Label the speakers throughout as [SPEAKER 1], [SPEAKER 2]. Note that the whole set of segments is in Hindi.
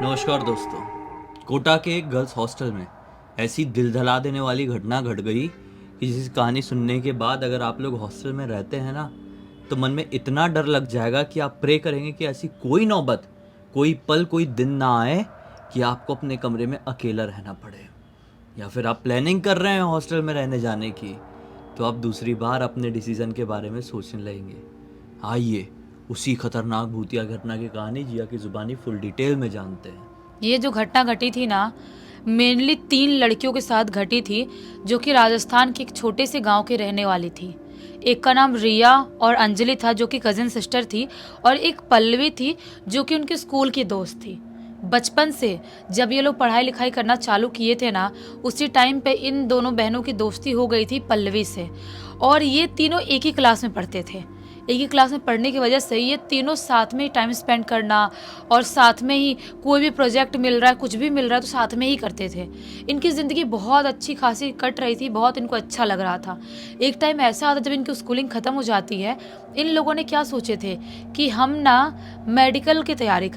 [SPEAKER 1] नमस्कार दोस्तों। कोटा के एक गर्ल्स हॉस्टल में ऐसी दिल दहला देने वाली घटना घट गई कि जिस कहानी सुनने के बाद अगर आप लोग हॉस्टल में रहते हैं ना, तो मन में इतना डर लग जाएगा कि आप प्रे करेंगे कि ऐसी कोई नौबत, कोई पल, कोई दिन ना आए कि आपको अपने कमरे में अकेला रहना पड़े। या फिर आप प्लानिंग कर रहे हैं हॉस्टल में रहने जाने की, तो आप दूसरी बार अपने डिसीज़न के बारे में सोचने लगेंगे। आइए उसी खतरनाक भूतिया घटना की कहानी जिया की ज़ुबानी फुल डिटेल में जानते हैं।
[SPEAKER 2] ये जो घटना घटी थी ना, मेनली 3 लड़कियों के साथ घटी थी, जो कि राजस्थान के एक छोटे से गांव की रहने वाली थी। एक का नाम रिया और अंजलि था, जो कि कजिन सिस्टर थी, और एक पल्लवी थी, जो कि उनके स्कूल की दोस्त थी। बचपन से जब ये लोग पढ़ाई लिखाई करना चालू किए थे ना, उसी टाइम पे इन दोनों बहनों की दोस्ती हो गई थी पल्लवी से। और ये तीनों एक ही क्लास में पढ़ते थे। एक ही क्लास में पढ़ने की वजह से ये तीनों साथ में ही टाइम स्पेंड करना, और साथ में ही कोई भी प्रोजेक्ट मिल रहा है, कुछ भी मिल रहा है, तो साथ में ही करते थे। इनकी ज़िंदगी बहुत अच्छी खासी कट रही थी, बहुत इनको अच्छा लग रहा था। एक टाइम ऐसा आता जब इनकी स्कूलिंग ख़त्म हो जाती है। इन लोगों ने क्या सोचे थे कि हम ना मेडिकल की तैयारी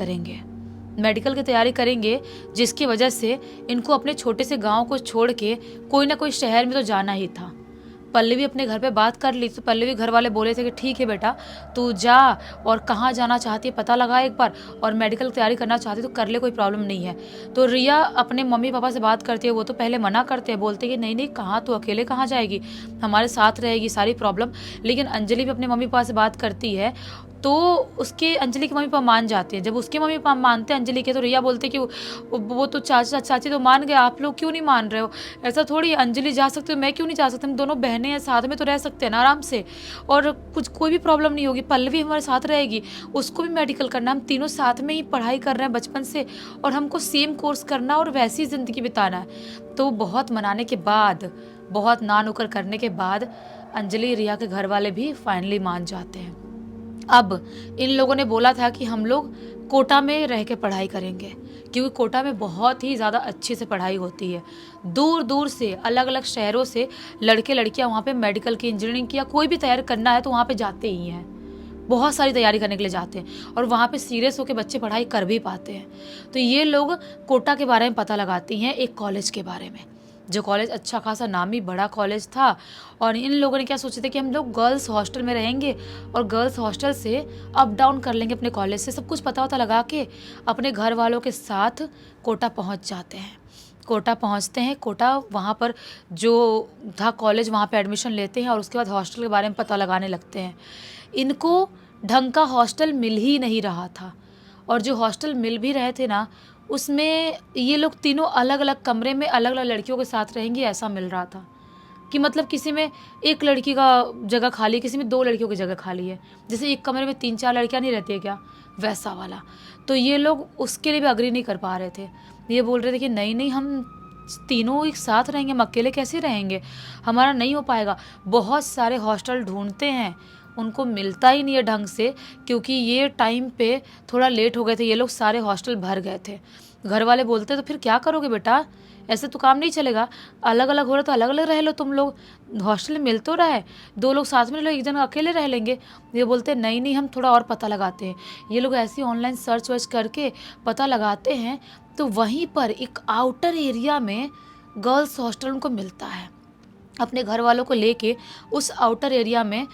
[SPEAKER 2] करेंगे, जिसकी वजह से इनको अपने छोटे से गांव को छोड़ के कोई ना कोई शहर में तो जाना ही था। पल्लवी अपने घर पे बात कर ली, तो पल्लवी घर वाले बोले थे कि ठीक है बेटा, तू जा और कहाँ जाना चाहती है पता लगा एक बार, और मेडिकल तैयारी करना चाहती है तो कर ले, कोई प्रॉब्लम नहीं है। तो रिया अपने मम्मी पापा से बात करती है, वो तो पहले मना करते हैं, बोलते कि नहीं नहीं, कहाँ तू अकेले कहाँ जाएगी, हमारे साथ रहेगी सारी प्रॉब्लम। लेकिन अंजलि भी अपने मम्मी पापा से बात करती है, तो उसके अंजलि के मम्मी पापा मान जाते हैं। जब उसके मम्मी पापा मानते हैं अंजलि के, तो रिया बोलते कि वो तो चाचा चाची तो मान गए, आप लोग क्यों नहीं मान रहे हो? ऐसा थोड़ी अंजलि जा सकती हो, मैं क्यों नहीं जा सकती? हम दोनों बहनें हैं, साथ में तो रह सकते हैं ना आराम से, और कुछ कोई भी प्रॉब्लम नहीं होगी। पल्लवी हमारे साथ रहेगी, उसको भी मेडिकल करना, हम तीनों साथ में ही पढ़ाई कर रहे हैं बचपन से, और हमको सेम कोर्स करना और वैसी ज़िंदगी बिताना है। तो बहुत मनाने के बाद, बहुत ना नुकर करने के बाद अंजलि रिया के घर वाले भी फाइनली मान जाते हैं। अब इन लोगों ने बोला था कि हम लोग कोटा में रह के पढ़ाई करेंगे, क्योंकि कोटा में बहुत ही ज़्यादा अच्छे से पढ़ाई होती है। दूर दूर से, अलग अलग शहरों से लड़के लड़कियां वहाँ पे मेडिकल की, इंजीनियरिंग की या कोई भी तैयारी करना है तो वहाँ पे जाते ही हैं। बहुत सारी तैयारी करने के लिए जाते हैं, और वहाँ पे सीरियस होकर बच्चे पढ़ाई कर भी पाते हैं। तो ये लोग कोटा के बारे में पता लगाती हैं, एक कॉलेज के बारे में, जो कॉलेज अच्छा खासा नामी बड़ा कॉलेज था। और इन लोगों ने क्या सोचे थे कि हम लोग गर्ल्स हॉस्टल में रहेंगे और गर्ल्स हॉस्टल से अप डाउन कर लेंगे अपने कॉलेज से। सब कुछ पता वता लगा के अपने घर वालों के साथ कोटा पहुंच जाते हैं। कोटा पहुंचते हैं, कोटा वहाँ पर जो था कॉलेज, वहाँ पे एडमिशन लेते हैं, और उसके बाद हॉस्टल के बारे में पता लगाने लगते हैं। इनको ढंग का हॉस्टल मिल ही नहीं रहा था, और जो हॉस्टल मिल भी रहे थे ना, उसमें ये लोग तीनों अलग अलग कमरे में अलग अलग लड़कियों के साथ रहेंगे, ऐसा मिल रहा था कि मतलब किसी में एक लड़की का जगह खाली, किसी में 2 लड़कियों की जगह खाली है। जैसे एक कमरे में 3-4 लड़कियां नहीं रहती है क्या, वैसा वाला। तो ये लोग उसके लिए भी अग्री नहीं कर पा रहे थे। ये बोल रहे थे कि नहीं नहीं, हम तीनों एक साथ रहेंगे, हम अकेले कैसे रहेंगे, हमारा नहीं हो पाएगा। बहुत सारे हॉस्टल ढूंढते हैं, उनको मिलता ही नहीं है ढंग से, क्योंकि ये टाइम पे थोड़ा लेट हो गए थे, ये लोग सारे हॉस्टल भर गए थे। घर वाले बोलते तो फिर क्या करोगे बेटा, ऐसे तो काम नहीं चलेगा, अलग अलग हो रहा तो अलग अलग रह लो तुम लोग, हॉस्टल में मिल तो रहा है, 2 लोग साथ में रह लो, एक जन अकेले रह लेंगे। ये बोलते नहीं नहीं, हम थोड़ा और पता लगाते हैं। ये लोग ऐसे ऑनलाइन सर्च वर्च करके पता लगाते हैं, तो वहीं पर एक आउटर एरिया में गर्ल्स हॉस्टल उनको मिलता है। अपने घर वालों को लेके उस आउटर एरिया में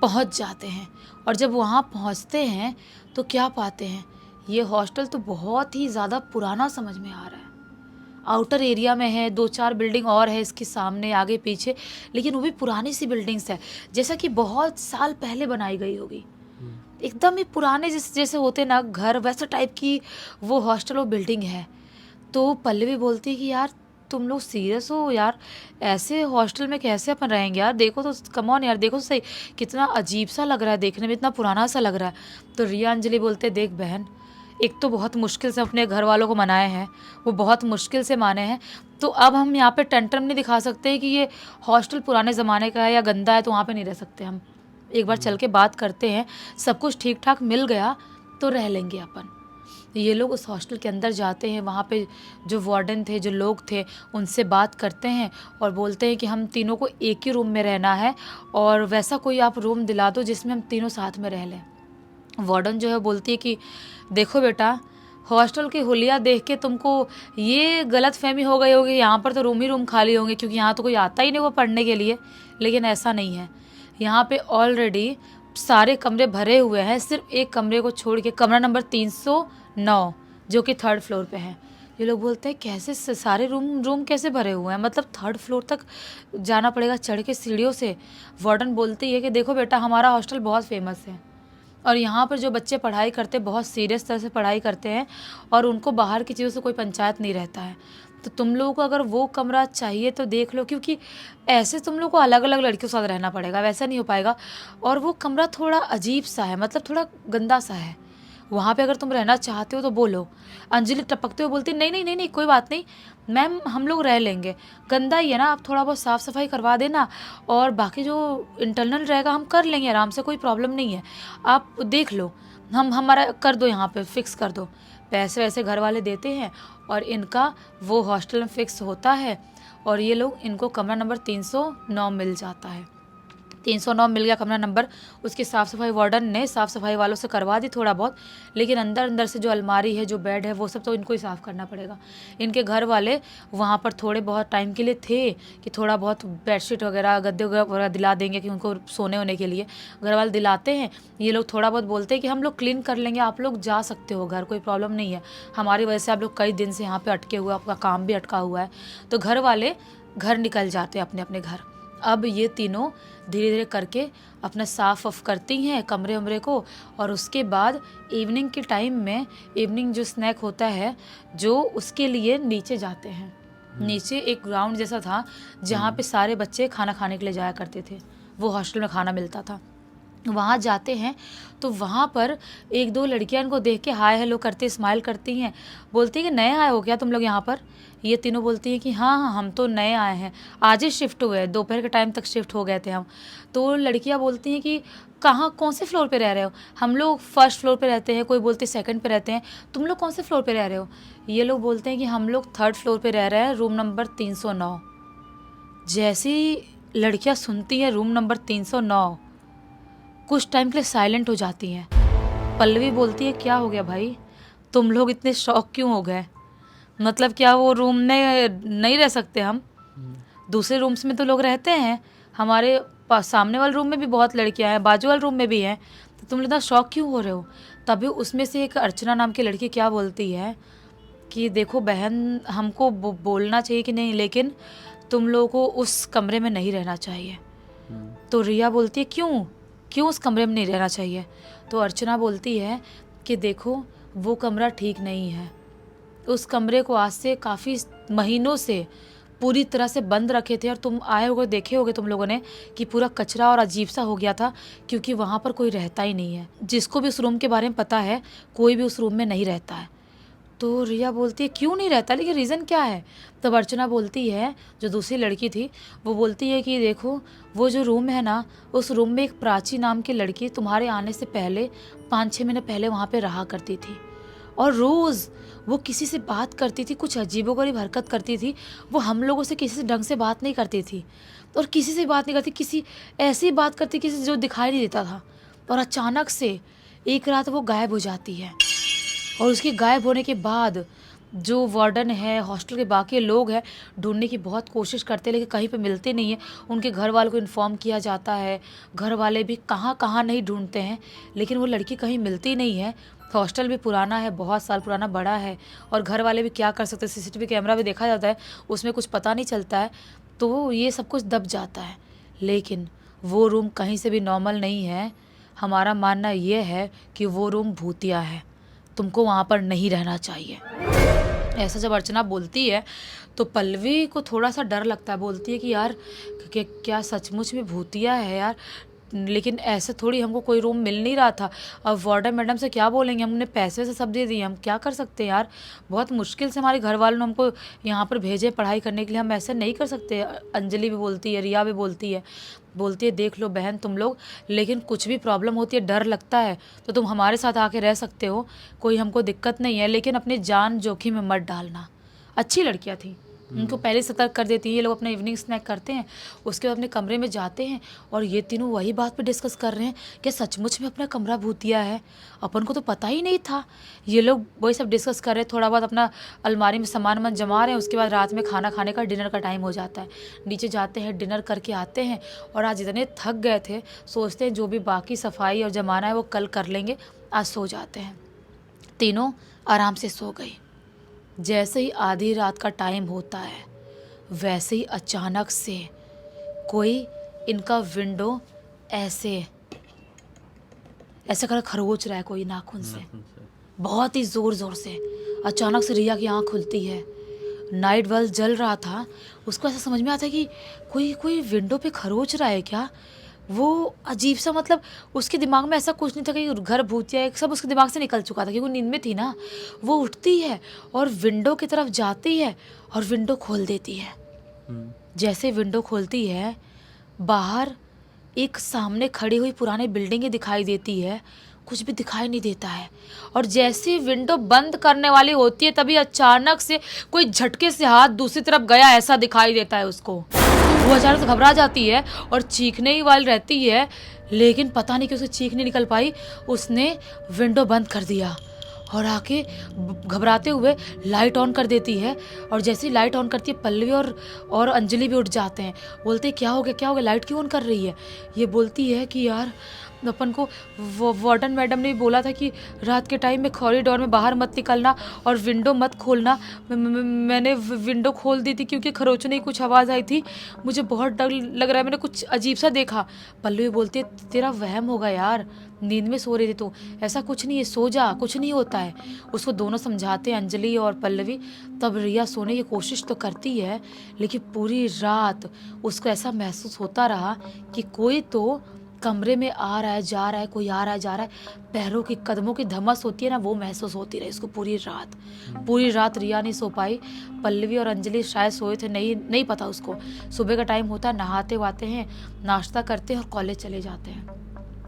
[SPEAKER 2] पहुंच जाते हैं, और जब वहाँ पहुँचते हैं तो क्या पाते हैं, ये हॉस्टल तो बहुत ही ज़्यादा पुराना समझ में आ रहा है। आउटर एरिया में है, 2-4 बिल्डिंग और है इसके सामने आगे पीछे, लेकिन वो भी पुरानी सी बिल्डिंग्स है, जैसा कि बहुत साल पहले बनाई गई होगी। एकदम ही पुराने जैसे होते ना घर, वैसा टाइप की वो हॉस्टल, वो बिल्डिंग है। तो पल्लवी बोलती है कि यार तुम लोग सीरियस हो यार, ऐसे हॉस्टल में कैसे अपन रहेंगे यार, देखो तो, कम ऑन यार, देखो तो सही, कितना अजीब सा लग रहा है देखने में, इतना पुराना सा लग रहा है। तो रिया अंजलि बोलते, देख बहन, एक तो बहुत मुश्किल से अपने घर वालों को मनाए हैं, वो बहुत मुश्किल से माने हैं, तो अब हम यहाँ पे टेंटम नहीं दिखा सकते कि ये हॉस्टल पुराने ज़माने का है या गंदा है, तो वहाँ पे नहीं रह सकते हम। एक बार चल के बात करते हैं, सब कुछ ठीक ठाक मिल गया तो रह लेंगे अपन। ये लोग उस हॉस्टल के अंदर जाते हैं, वहाँ पे जो वार्डन थे, जो लोग थे, उनसे बात करते हैं और बोलते हैं कि हम तीनों को एक ही रूम में रहना है, और वैसा कोई आप रूम दिला दो जिसमें हम तीनों साथ में रह लें। वार्डन जो है बोलती है कि देखो बेटा, हॉस्टल की हुलिया देख के तुमको ये गलत फहमी हो गई होगी यहाँ पर तो रूम ही रूम खाली होंगे, क्योंकि यहाँ तो कोई आता ही नहीं वो पढ़ने के लिए। लेकिन ऐसा नहीं है, यहाँ पे ऑलरेडी सारे कमरे भरे हुए हैं, सिर्फ एक कमरे को छोड़ के, कमरा नंबर 309 जो कि 3rd फ्लोर पे है। ये लोग बोलते हैं कैसे सारे रूम कैसे भरे हुए हैं, मतलब 3rd फ्लोर तक जाना पड़ेगा चढ़ के सीढ़ियों से। वार्डन बोलती है कि देखो बेटा, हमारा हॉस्टल बहुत फेमस है और यहाँ पर जो बच्चे पढ़ाई करते हैं बहुत सीरियस तरह से पढ़ाई करते हैं और उनको बाहर की चीज़ों से कोई पंचायत नहीं रहता है। तो तुम लोगों को अगर वो कमरा चाहिए तो देख लो, क्योंकि ऐसे तुम लोग को अलग अलग लड़कियों के साथ रहना पड़ेगा, वैसा नहीं हो पाएगा। और वो कमरा थोड़ा अजीब सा है, मतलब थोड़ा गंदा सा है। वहाँ पे अगर तुम रहना चाहते हो तो बोलो। अंजलि टपकते हुए बोलती नहीं नहीं नहीं नहीं, कोई बात नहीं मैम, हम लोग रह लेंगे, गंदा ही है ना, आप थोड़ा बहुत साफ़ सफाई करवा देना और बाकी जो इंटरनल रहेगा हम कर लेंगे आराम से, कोई प्रॉब्लम नहीं है, आप देख लो, हमारा कर दो, यहाँ पे फिक्स कर दो। पैसे वैसे घर वाले देते हैं और इनका वो हॉस्टल में फिक्स होता है और ये लोग, इनको कमरा नंबर 309 मिल जाता है। 309 मिल गया कमरा नंबर। उसकी साफ़ सफाई वार्डन ने साफ़ सफाई वालों से करवा दी थोड़ा बहुत, लेकिन अंदर अंदर से जो अलमारी है, जो बेड है, वो सब तो इनको ही साफ़ करना पड़ेगा। इनके घर वाले वहाँ पर थोड़े बहुत टाइम के लिए थे कि थोड़ा बहुत बेडशीट वगैरह, गद्दे वगैरह दिला देंगे कि उनको सोने होने के लिए घर वाले दिलाते हैं। ये लोग थोड़ा बहुत बोलते हैं कि हम लोग क्लीन कर लेंगे, आप लोग जा सकते हो घर, कोई प्रॉब्लम नहीं है, हमारी वजह से आप लोग कई दिन से यहाँ पर अटके हुए, आपका काम भी अटका हुआ है। तो घर वाले घर निकल जाते हैं अपने अपने घर। अब ये तीनों धीरे धीरे करके अपना साफ़ ऑफ करती हैं कमरे उमरे को, और उसके बाद इवनिंग के टाइम में, इवनिंग जो स्नैक होता है जो, उसके लिए नीचे जाते हैं। नीचे एक ग्राउंड जैसा था जहाँ पे सारे बच्चे खाना खाने के लिए जाया करते थे, वो हॉस्टल में खाना मिलता था। वहाँ जाते हैं तो वहाँ पर एक दो लड़कियाँ इनको देख के हाय हेलो करती, स्माइल करती हैं, बोलती हैं कि नए आए हो क्या तुम लोग यहाँ पर। ये तीनों बोलती हैं कि हाँ हाँ हम तो नए आए हैं, आज ही शिफ्ट हुए, दोपहर के टाइम तक शिफ्ट हो गए थे हम। तो लड़कियाँ बोलती हैं कि कहाँ, कौन से फ्लोर पे रह रहे हो। हम लोग 1st फ्लोर पे रहते हैं, कोई बोलते 2nd पे रहते हैं, तुम लोग कौन से फ्लोर पे रह रहे हो। ये लोग बोलते हैं कि हम लोग 3rd फ्लोर पे रह रहे हैं, रूम नंबर 309। जैसी लड़कियाँ सुनती हैं रूम नंबर 309, कुछ टाइम के लिए साइलेंट हो जाती हैं। पल्लवी बोलती है क्या हो गया भाई, तुम लोग इतने शॉक क्यों हो गए, मतलब क्या वो रूम में नहीं रह सकते हम, दूसरे रूम्स में तो लोग रहते हैं, हमारे सामने वाले रूम में भी बहुत लड़कियां हैं, बाजू वाले रूम में भी हैं, तो तुम लोग इतना शॉक क्यों हो रहे हो। तभी उसमें से एक अर्चना नाम की लड़की क्या बोलती है कि देखो बहन, हमको बोलना चाहिए कि नहीं, लेकिन तुम लोगों को उस कमरे में नहीं रहना चाहिए। तो रिया बोलती है क्यों उस कमरे में नहीं रहना चाहिए। तो अर्चना बोलती है कि देखो वो कमरा ठीक नहीं है, उस कमरे को आज से काफ़ी महीनों से पूरी तरह से बंद रखे थे, और तुम आए होगे, देखे होगे तुम लोगों ने कि पूरा कचरा और अजीब सा हो गया था, क्योंकि वहाँ पर कोई रहता ही नहीं है। जिसको भी उस रूम के बारे में पता है, कोई भी उस रूम में नहीं रहता है। तो रिया बोलती है क्यों नहीं रहता, लेकिन रीज़न क्या है। तब अर्चना बोलती है, जो दूसरी लड़की थी, वो बोलती है कि देखो वो जो रूम है ना, उस रूम में एक प्राची नाम की लड़की तुम्हारे आने से पहले 5-6 महीने पहले वहाँ पे रहा करती थी, और रोज़ वो किसी से बात करती थी, कुछ अजीबोगरीब हरकत करती थी, वो हम लोगों से किसी से ढंग से बात नहीं करती थी, और किसी से बात नहीं करती, किसी ऐसी बात करती किसी जो दिखाई नहीं देता था। और अचानक से एक रात वो गायब हो जाती है, और उसके गायब होने के बाद जो वार्डन है, हॉस्टल के बाकी लोग हैं, ढूंढने की बहुत कोशिश करते हैं, लेकिन कहीं पे मिलते नहीं है। उनके घर वालों को इन्फॉर्म किया जाता है, घर वाले भी कहाँ कहाँ नहीं ढूंढते हैं, लेकिन वो लड़की कहीं मिलती नहीं है। हॉस्टल भी पुराना है, बहुत साल पुराना, बड़ा है, और घर वाले भी क्या कर सकते हैं, CCTV कैमरा भी देखा जाता है, उसमें कुछ पता नहीं चलता है, तो ये सब कुछ दब जाता है। लेकिन वो रूम कहीं से भी नॉर्मल नहीं है। हमारा मानना ये है कि वो रूम भूतिया है, तुमको वहाँ पर नहीं रहना चाहिए। ऐसा जब अर्चना बोलती है तो पल्लवी को थोड़ा सा डर लगता है, बोलती है कि यार क्या सचमुच में भूतिया है यार, लेकिन ऐसे थोड़ी हमको कोई रूम मिल नहीं रहा था। अब वार्डन मैडम से क्या बोलेंगे, हमने पैसे से सब दे दिए, हम क्या कर सकते हैं यार, बहुत मुश्किल से हमारे घर वालों ने हमको यहाँ पर भेजे पढ़ाई करने के लिए, हम ऐसे नहीं कर सकते। अंजलि भी बोलती है, रिया भी बोलती है देख लो बहन तुम लोग, लेकिन कुछ भी प्रॉब्लम होती है, डर लगता है, तो तुम हमारे साथ आके रह सकते हो, कोई हमको दिक्कत नहीं है, लेकिन अपनी जान जोखिम में मत डालना। अच्छी लड़कियाँ थी, उनको पहले सतर्क कर देती है। ये लोग अपना इवनिंग स्नैक करते हैं, उसके बाद अपने कमरे में जाते हैं और ये तीनों वही बात पे डिस्कस कर रहे हैं कि सचमुच में अपना कमरा भूतिया है। अपन को तो पता ही नहीं था। ये लोग वही सब डिस्कस कर रहे हैं, थोड़ा बहुत अपना अलमारी में सामान वामान जमा रहे हैं। उसके बाद रात में खाना खाने का, डिनर का टाइम हो जाता है। नीचे जाते हैं, डिनर करके आते हैं और आज इतने थक गए थे, सोचते हैं जो भी बाकी सफाई और जमाना है वो कल कर लेंगे, आज सो जाते हैं। तीनों आराम से सो गई। जैसे ही आधी रात का टाइम होता है वैसे ही अचानक से कोई इनका विंडो ऐसे ऐसे कर खरोच रहा है, कोई नाखून से, बहुत ही ज़ोर से। अचानक से रिया की आँख खुलती है। नाइट बल्ब जल रहा था, उसको ऐसा समझ में आता है कि कोई विंडो पे खरोच रहा है क्या। वो अजीब सा, मतलब उसके दिमाग में ऐसा कुछ नहीं था कि घर भूतिया है, सब उसके दिमाग से निकल चुका था क्योंकि नींद में थी ना। वो उठती है और विंडो की तरफ जाती है और विंडो खोल देती है। जैसे विंडो खोलती है, बाहर एक सामने खड़ी हुई पुरानी बिल्डिंग दिखाई देती है, कुछ भी दिखाई नहीं देता है। और जैसे विंडो बंद करने वाली होती है तभी अचानक से कोई झटके से हाथ दूसरी तरफ गया ऐसा दिखाई देता है उसको। वो अचानक से घबरा जाती है और चीखने ही वाली रहती है, लेकिन पता नहीं कि उसे चीख नहीं निकल पाई। उसने विंडो बंद कर दिया और आके घबराते हुए लाइट ऑन कर देती है। और जैसे ही लाइट ऑन करती है, पल्लवी और अंजलि भी उठ जाते हैं। बोलते हैं क्या हो गया, लाइट क्यों ऑन कर रही है। ये बोलती है कि यार अपन को वार्डन मैडम ने बोला था कि रात के टाइम में कॉरिडोर में बाहर मत निकलना और विंडो मत खोलना। मैंने विंडो खोल दी थी क्योंकि खरोचने की कुछ आवाज़ आई थी, मुझे बहुत डर लग रहा है, मैंने कुछ अजीब सा देखा। पल्लवी बोलती है तेरा वहम होगा यार, नींद में सो रही थी तो, ऐसा कुछ नहीं है, सो जा, कुछ नहीं होता है। उसको दोनों समझाते हैं, अंजलि और पल्लवी। तब रिया सोने की कोशिश तो करती है, लेकिन पूरी रात उसको ऐसा महसूस होता रहा कि कोई तो कमरे में आ रहा है जा रहा है, कोई आ रहा है जा रहा है। पैरों की, कदमों की धमस होती है ना, वो महसूस होती रही उसको पूरी रात रिया नहीं सो पाई। पल्लवी और अंजलि शायद सोए थे, नहीं पता उसको। सुबह का टाइम होता है, नहाते वाते हैं, नाश्ता करते हैं और कॉलेज चले जाते हैं।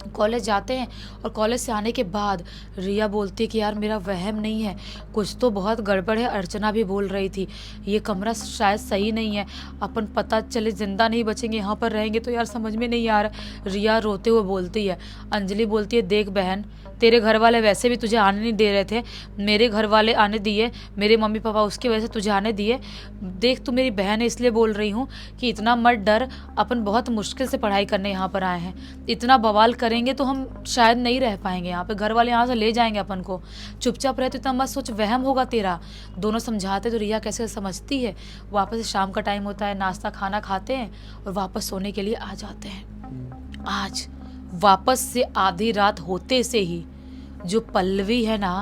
[SPEAKER 2] कॉलेज जाते हैं और कॉलेज से आने के बाद रिया बोलती है कि यार मेरा वहम नहीं है, कुछ तो बहुत गड़बड़ है। अर्चना भी बोल रही थी ये कमरा शायद सही नहीं है, अपन पता चले जिंदा नहीं बचेंगे, यहाँ पर रहेंगे तो यार समझ में नहीं आ रहा। रिया रोते हुए बोलती है। अंजलि बोलती है देख बहन, तेरे घर वाले वैसे भी तुझे आने नहीं दे रहे थे, मेरे घर वाले आने दिए, मेरे मम्मी पापा उसकी वजह से तुझे आने दिए। देख तू मेरी बहन है इसलिए बोल रही हूँ कि इतना मत डर, अपन बहुत मुश्किल से पढ़ाई करने यहाँ पर आए हैं, इतना बवाल करेंगे तो हम शायद नहीं रह पाएंगे यहाँ पे, घर वाले यहाँ से ले जाएंगे अपन को, चुपचाप रहे तो इतना मत सोच, वहम होगा तेरा। दोनों समझाते तो रिया कैसे समझती है। वापस शाम का टाइम होता है, नाश्ता खाना खाते हैं और वापस सोने के लिए आ जाते हैं। आज वापस से आधी रात होते से ही जो पल्लवी है ना,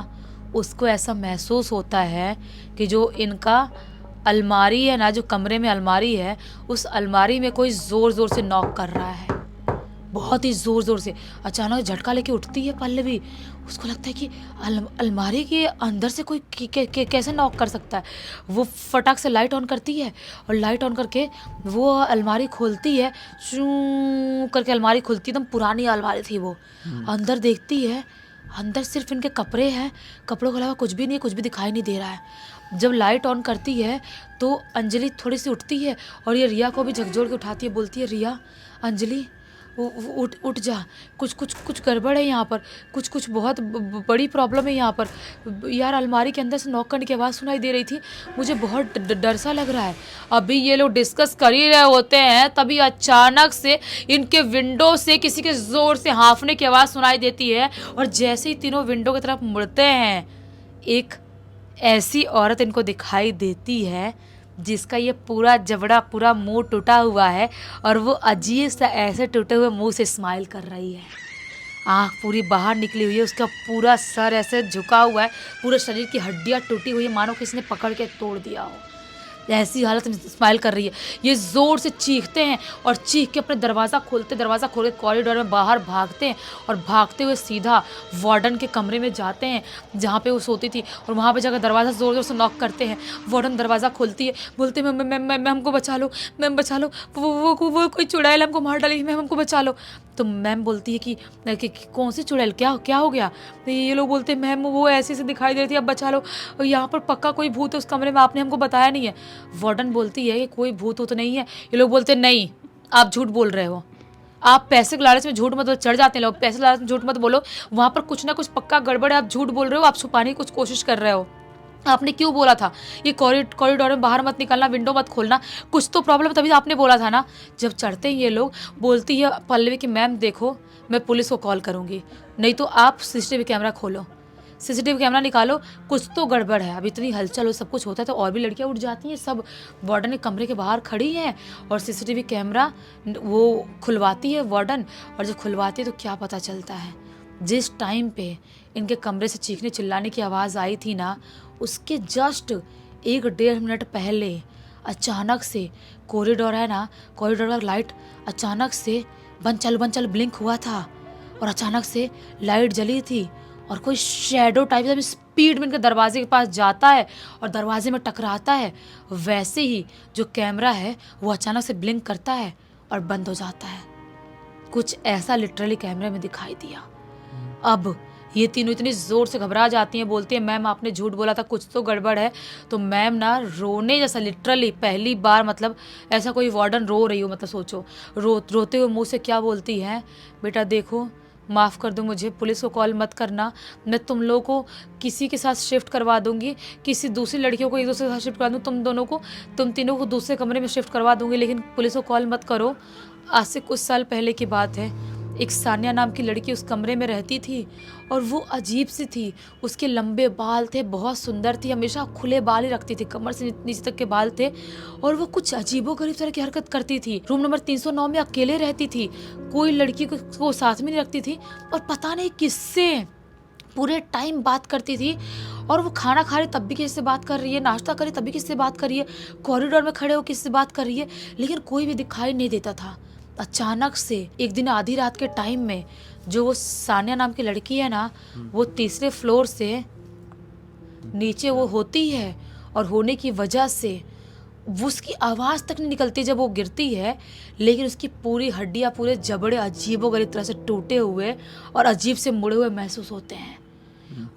[SPEAKER 2] उसको ऐसा महसूस होता है कि जो इनका अलमारी है ना, जो कमरे में अलमारी है, उस अलमारी में कोई ज़ोर ज़ोर से नॉक कर रहा है, बहुत ही ज़ोर ज़ोर से। अचानक झटका लेके उठती है पल्लवी, उसको लगता है कि अलमारी के अंदर से कोई कैसे नॉक कर सकता है। वो फटाक से लाइट ऑन करती है और लाइट ऑन करके वो अलमारी खोलती है, शू करके अलमारी खुलती है। एकदम पुरानी अलमारी थी वो। अंदर देखती है, अंदर सिर्फ इनके कपड़े हैं, कपड़ों के अलावा कुछ भी नहीं, कुछ भी दिखाई नहीं दे रहा है। जब लाइट ऑन करती है तो अंजलि थोड़ी सी उठती है और ये रिया को भी झकझोर के उठाती है, बोलती है रिया, अंजलि उठ जा, कुछ गड़बड़ है यहाँ पर, कुछ बहुत बड़ी प्रॉब्लम है यहाँ पर। यार अलमारी के अंदर से नॉक करने की आवाज़ सुनाई दे रही थी, मुझे बहुत डर सा लग रहा है। अभी ये लोग डिस्कस कर ही रहे होते हैं, तभी अचानक से इनके विंडो से किसी के ज़ोर से हाँफने की आवाज़ सुनाई देती है। और जैसे ही तीनों विंडो की तरफ मुड़ते हैं, एक ऐसी औरत इनको दिखाई देती है जिसका ये पूरा जबड़ा, पूरा मुंह टूटा हुआ है और वो अजीब सा ऐसे टूटे हुए मुंह से स्माइल कर रही है। आँख पूरी बाहर निकली हुई है, उसका पूरा सर ऐसे झुका हुआ है, पूरे शरीर की हड्डियाँ टूटी हुई है, मानो किसी ने पकड़ के तोड़ दिया हो। ऐसी हालत में स्माइल कर रही है। ये ज़ोर से चीखते हैं और चीख के अपने दरवाज़ा खोल के कॉरिडोर में बाहर भागते हैं और भागते हुए सीधा वार्डन के कमरे में जाते हैं जहाँ पे वो सोती थी। और वहाँ पे जाकर दरवाज़ा ज़ोर ज़ोर से नॉक करते हैं। वार्डन दरवाज़ा खोलती है, बोलते हैं मैम हमको बचा लो, मैम बचा लो, वो कोई चुड़ैल हमको मार डाली, मैम हमको बचा लो। तो मैम बोलती है कि कौन सी चुड़ैल, क्या हो गया। तो ये लोग बोलते हैं मैम वो ऐसे दिखाई दे रही थी, अब बचा लो, यहाँ पर पक्का कोई भूत है उस कमरे में, आपने हमको बताया नहीं है। वार्डन बोलती है कि कोई भूत वूत नहीं है। ये लोग बोलते नहीं, आप झूठ बोल रहे हो, आप पैसे के लालच में झूठ मत बोलो। चढ़ जाते हैं लोग, पैसे के लालच में झूठ मत बोलो, वहाँ पर कुछ ना कुछ पक्का गड़बड़ है, आप झूठ बोल रहे हो, आप छुपाने की कुछ कोशिश कर रहे हो। आपने क्यों बोला था ये कॉरिडोर में बाहर मत निकलना, विंडो मत खोलना, कुछ तो प्रॉब्लम, तभी आपने बोला था ना। जब चढ़ते हैं ये लोग, बोलती है पल्लवी कि मैम देखो मैं पुलिस को कॉल करूँगी, नहीं तो आप सीसीटीवी कैमरा खोलो, सीसीटीवी कैमरा निकालो, कुछ तो गड़बड़ है। अब इतनी हलचल और सब कुछ होता है तो और भी लड़कियां उठ जाती हैं, सब वार्डन के कमरे के बाहर खड़ी हैं और सीसीटीवी कैमरा वो खुलवाती है वार्डन। और जब खुलवाती है तो क्या पता चलता है, जिस टाइम पे इनके कमरे से चीखने चिल्लाने की आवाज़ आई थी ना, उसके जस्ट 1-1.5 मिनट पहले अचानक से कॉरिडोर है ना, कॉरिडोर का लाइट अचानक से बंद चल ब्लिंक हुआ था और अचानक से लाइट जली थी और कोई शैडो टाइप से स्पीड में इनके दरवाजे के पास जाता है और दरवाजे में टकराता है। वैसे ही जो कैमरा है वो अचानक से ब्लिंक करता है और बंद हो जाता है। कुछ ऐसा लिटरली कैमरे में दिखाई दिया। अब ये तीनों इतनी ज़ोर से घबरा जाती हैं, बोलती हैं मैम आपने झूठ बोला था, कुछ तो गड़बड़ है। तो मैम ना रोने जैसा, लिटरली पहली बार मतलब ऐसा कोई वार्डन रो रही हो, मतलब सोचो, रोते हुए मुंह से क्या बोलती है, बेटा देखो माफ़ कर दो मुझे, पुलिस को कॉल मत करना, मैं तुम लोगों को किसी के साथ शिफ्ट करवा दूंगी, किसी दूसरी लड़कियों को एक दूसरे के साथ शिफ्ट करवा दूँ, तुम तीनों को दूसरे कमरे में शिफ्ट करवा दूंगी, लेकिन पुलिस को कॉल मत करो। आज से कुछ साल पहले की बात है, एक सानिया नाम की लड़की उस कमरे में रहती थी और वो अजीब सी थी। उसके लंबे बाल थे, बहुत सुंदर थी, हमेशा खुले बाल ही रखती थी, कमर से नीचे तक के बाल थे और वो कुछ अजीबोगरीब तरह की हरकत करती थी। रूम नंबर 309 में अकेले रहती थी, कोई लड़की को साथ में नहीं रखती थी और पता नहीं किससे पूरे टाइम बात करती थी। और वो खाना खा रही तब भी किसी से बात कर रही है, नाश्ता करी तब भी किसी से बात कर रही है, कॉरिडोर में खड़े हो किसी से बात कर रही है, लेकिन कोई भी दिखाई नहीं देता था। अचानक से एक दिन आधी रात के टाइम में जो वो सानिया नाम की लड़की है ना, वो तीसरे फ्लोर से नीचे वो होती है और होने की वजह से वो उसकी आवाज़ तक नहीं निकलती जब वो गिरती है, लेकिन उसकी पूरी हड्डियाँ, पूरे जबड़े अजीबोगरीब तरह से टूटे हुए और अजीब से मुड़े हुए महसूस होते हैं।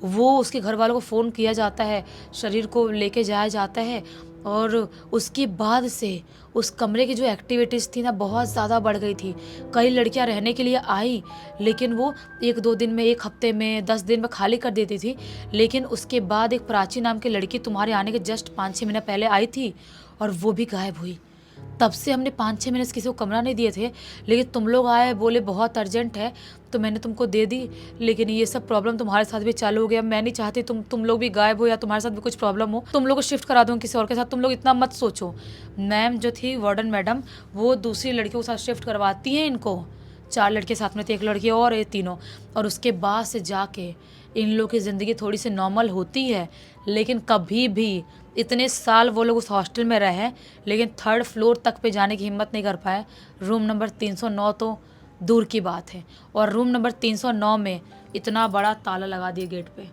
[SPEAKER 2] वो उसके घर वालों को फ़ोन किया जाता है, शरीर को लेके जाया जाता है और उसके बाद से उस कमरे की जो एक्टिविटीज़ थी ना बहुत ज़्यादा बढ़ गई थी। कई लड़कियां रहने के लिए आई, लेकिन वो 1-2 दिन में, 1 हफ्ते में, 10 दिन में खाली कर देती थी। लेकिन उसके बाद एक प्राची नाम की लड़की तुम्हारे आने के जस्ट 5-6 महीने पहले आई थी और वो भी गायब हुई। तब से हमने 5-6 महीने से किसी को कमरा नहीं दिए थे, लेकिन तुम लोग आए, बोले बहुत अर्जेंट है तो मैंने तुमको दे दी। लेकिन ये सब प्रॉब्लम तुम्हारे साथ भी चालू हो गया। मैं नहीं चाहती तुम लोग भी गायब हो या तुम्हारे साथ भी कुछ प्रॉब्लम हो, तुम लोग को शिफ्ट करा दूँ किसी और के साथ। तुम लोग इतना मत सोचो। मैम जो थी वार्डन मैडम, वो दूसरी लड़कियों के साथ शिफ्ट करवाती हैं इनको। 4 लड़के साथ में थे, 1 लड़की और ये तीनों। और उसके बाद से जाके इन लोगों की ज़िंदगी थोड़ी सी नॉर्मल होती है। लेकिन कभी भी इतने साल वो लोग उस हॉस्टल में रहे, लेकिन 3rd फ्लोर तक पे जाने की हिम्मत नहीं कर पाए। रूम नंबर 309 तो दूर की बात है, और रूम नंबर 309 में इतना बड़ा ताला लगा दिया गेट पे,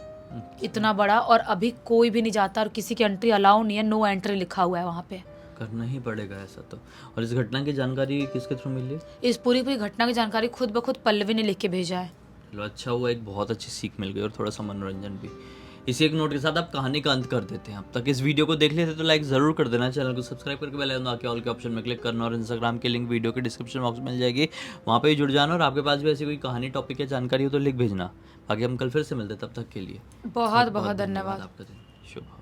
[SPEAKER 2] इतना बड़ा, और अभी कोई भी नहीं जाता और किसी की एंट्री अलाउ नहीं है, नो एंट्री लिखा हुआ है वहाँ पे।
[SPEAKER 1] करना ही पड़ेगा ऐसा तो। और इस घटना की जानकारी किसके थ्रू मिली?
[SPEAKER 2] इस पूरी घटना की जानकारी खुद ब खुद पल्लवी ने लिख के भेजा है।
[SPEAKER 1] चलो अच्छा हुआ, एक बहुत अच्छी सीख मिल गई और थोड़ा सा मनोरंजन भी। इसी एक नोट के साथ आप कहानी का अंत कर देते हैं। अब तक इस वीडियो को देख लेते तो लाइक ज़रूर कर देना, चैनल को सब्सक्राइब करके बेल आइकन आके ऑल के ऑप्शन में क्लिक करना, और इंस्टाग्राम की लिंक वीडियो के डिस्क्रिप्शन बॉक्स में मिल जाएगी, वहाँ पे ही जुड़ जाना। और आपके पास भी ऐसी कोई कहानी, टॉपिक या जानकारी हो तो लिख भेजना। बाकी हम कल फिर से मिलते हैं, तब तक के लिए
[SPEAKER 2] बहुत बहुत धन्यवाद।
[SPEAKER 1] आपका दिन शुभ हो।